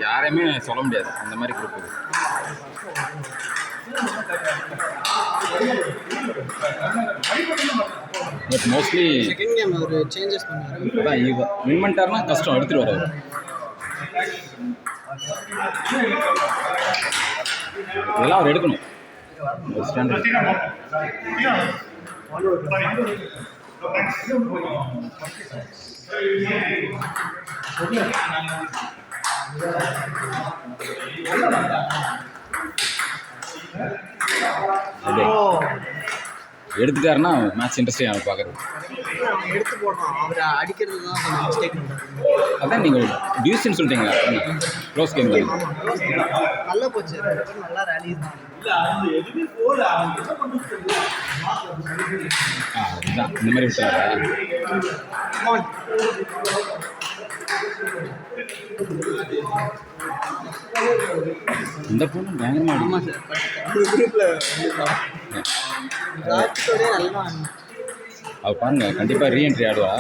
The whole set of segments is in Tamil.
யாரையுமே சொல்ல முடியாது அந்த மாதிரி குரூப் இது. பட் மோஸ்ட்லி செகண்ட் கேம் ஒரு சேஞ்சஸ் பண்ணுவாரு. அதான் வின் பண்ணிட்டாருன்னா கஷ்டம் எடுத்துட்டு வராரு. இதெல்லாம் அவர் எடுக்கணும் ஸ்டாண்டர்ட். எடுத்துட்டாருன்னா மேட்ச் இன்ட்ரெஸ்டிங் அவன் பார்க்குறது. எடுத்து போடுறான், அவர் அடிக்கிறது தான் கொஞ்சம் மிஸ்டேக் பண்ணுறாங்க. அதான் நீங்கள் டியூஷன் சொல்லிட்டீங்களா க்ளோஸ் கேம் நல்லா போச்சு, நல்லா ரேலி தான். அதுதான் இந்த மாதிரி விட்டாரா? இந்த பொண்ணு பயங்கரமா அவ பாருங்க கண்டிப்பா ரீஎன்ட்ரி ஆடுவா.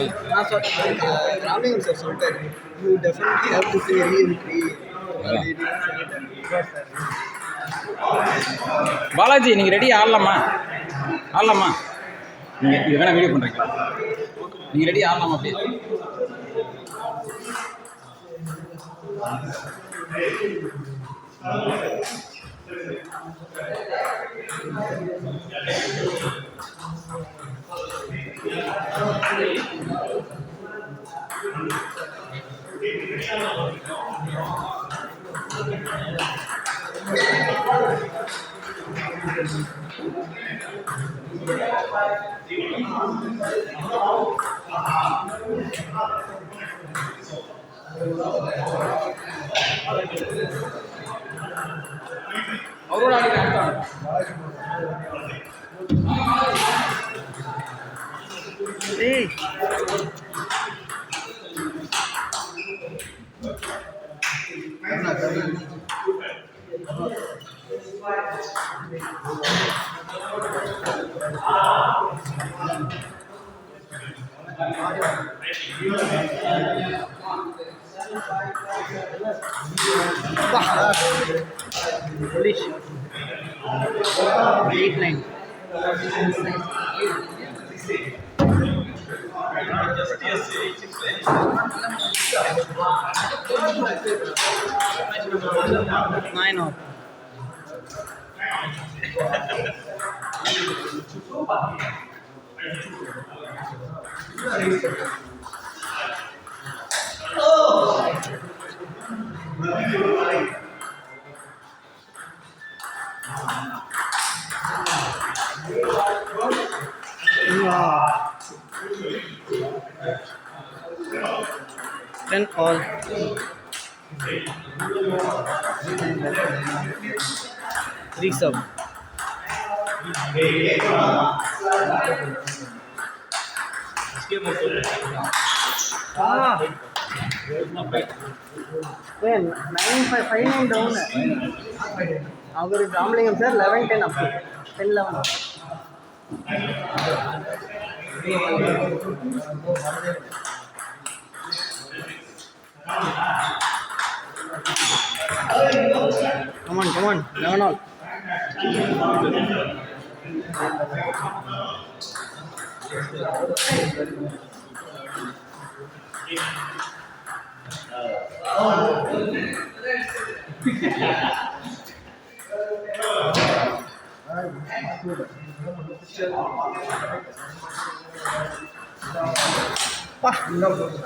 பாலாஜி நீங்க ரெடி ஆடலாமா? ஆடலாமா? நீங்க இது வேணா வீடியோ பண்றீங்க, நீங்க ரெடி ஆடலாமா? அப்படியே அவரோட Polish 8-9. Nine off. Then all 3 sub. When 9-5 down. Our Ramlingam sir 11-10 up to 10-11. Come on, 11 all.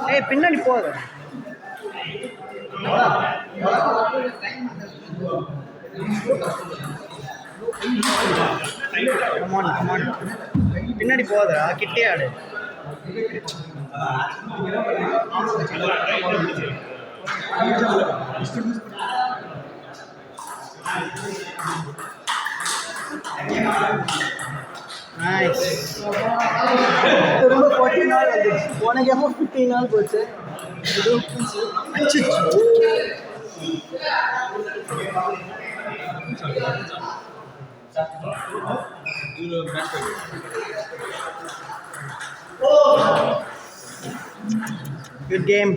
Hey, பின்னாடி போகுது. Come on. பின்னாடி போகுது, கிட்டே ஆடு. Nice. ரொம்ப 14 நாள் வந்துச்சு. போன கேம் 15 நாள் போச்சு. Good game.